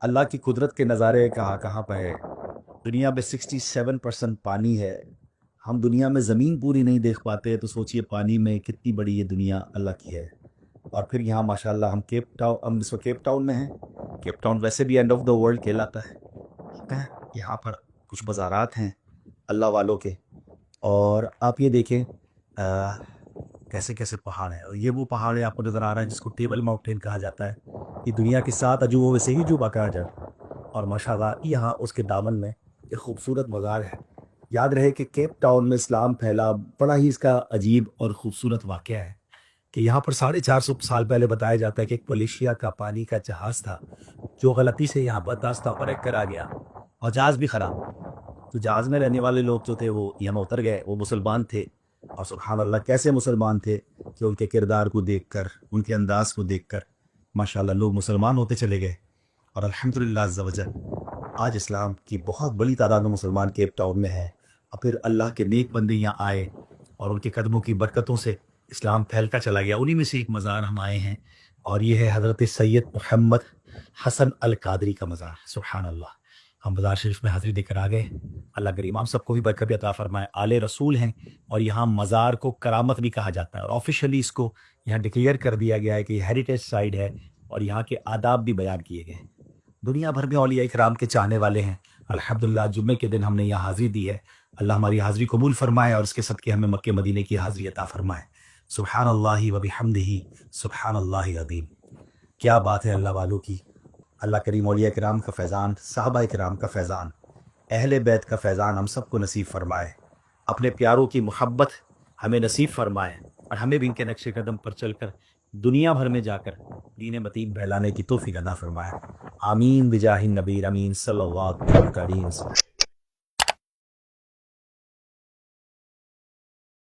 اللہ کی قدرت کے نظارے کہاں کہاں پہ ہے۔ دنیا میں 67% پانی ہے۔ ہم دنیا میں زمین پوری نہیں دیکھ پاتے، تو سوچئے پانی میں کتنی بڑی یہ دنیا اللہ کی ہے۔ اور پھر یہاں ماشاءاللہ ہم اس وقت کیپ ٹاؤن میں ہیں۔ کیپ ٹاؤن ویسے بھی اینڈ آف دا ورلڈ کہلاتا ہے۔ یہاں پر کچھ بازارات ہیں اللہ والوں کے، اور آپ یہ دیکھیں کیسے کیسے پہاڑ ہیں۔ اور یہ وہ پہاڑ ہے آپ کو نظر آ رہا ہے جس کو ٹیبل ماؤنٹین کہا جاتا ہے۔ یہ دنیا کی 7 عجوبوں میں سے ہی عجوبہ کہا جاتا ہے، اور ماشاءاللہ یہاں اس کے دامن میں ایک خوبصورت مزار ہے۔ یاد رہے کہ کیپ ٹاؤن میں اسلام پھیلا بڑا ہی اس کا عجیب اور خوبصورت واقعہ ہے کہ یہاں پر 450 سال پہلے بتایا جاتا ہے کہ ایک ملیشیا کا پانی کا جہاز تھا جو غلطی سے یہاں پر راستہ بریک کر آ گیا، اور جہاز بھی خراب۔ تو جہاز میں رہنے والے لوگ جو تھے وہ یہاں اتر گئے، وہ مسلمان تھے۔ اور سبحان اللہ کیسے مسلمان تھے کہ ان کے کردار کو دیکھ کر، ان کے انداز کو دیکھ کر ماشاءاللہ لوگ مسلمان ہوتے چلے گئے۔ اور الحمدللہ عز و جل آج اسلام کی بہت بڑی تعداد میں مسلمان کیپ ٹاؤن میں ہے۔ اور پھر اللہ کے نیک بندے یہاں آئے اور ان کے قدموں کی برکتوں سے اسلام پھیلتا چلا گیا۔ انہی میں سے ایک مزار ہم آئے ہیں، اور یہ ہے حضرت سید محمد حسن القادری کا مزار۔ سبحان اللہ، ہم مزار شریف میں حاضری دے کر آ گئے۔ اللہ کریم ہم سب کو بھی برکت عطا فرمائے۔ آل رسول ہیں، اور یہاں مزار کو کرامت بھی کہا جاتا ہے، اور آفیشلی اس کو یہاں ڈکلیئر کر دیا گیا ہے کہ یہ ہیریٹیج سائٹ ہے، اور یہاں کے آداب بھی بیان کیے گئے ہیں۔ دنیا بھر میں اولیاء کرام کے چاہنے والے ہیں۔ الحمدللہ جمعے کے دن ہم نے یہاں حاضری دی ہے۔ اللہ ہماری حاضری قبول فرمائے، اور اس کے صدقے ہمیں مکہ مدینے کی حاضری عطا فرمائے۔ سبحان اللہ و بحمدہ، سبحان اللہ عظیم۔ کیا بات ہے اللہ والوں کی۔ اللہ کریم اولیاء کرام کا فیضان، صحابہ کرام کا فیضان، اہل بیت کا فیضان ہم سب کو نصیب فرمائے۔ اپنے پیاروں کی محبت ہمیں نصیب فرمائے، اور ہمیں بھی ان کے نقش قدم پر چل کر دنیا بھر میں جا کر دین متین پھیلانے کی توفیق عطا فرمائے۔ آمین بجاہ النبی امین صلی اللہ علیہ وسلم۔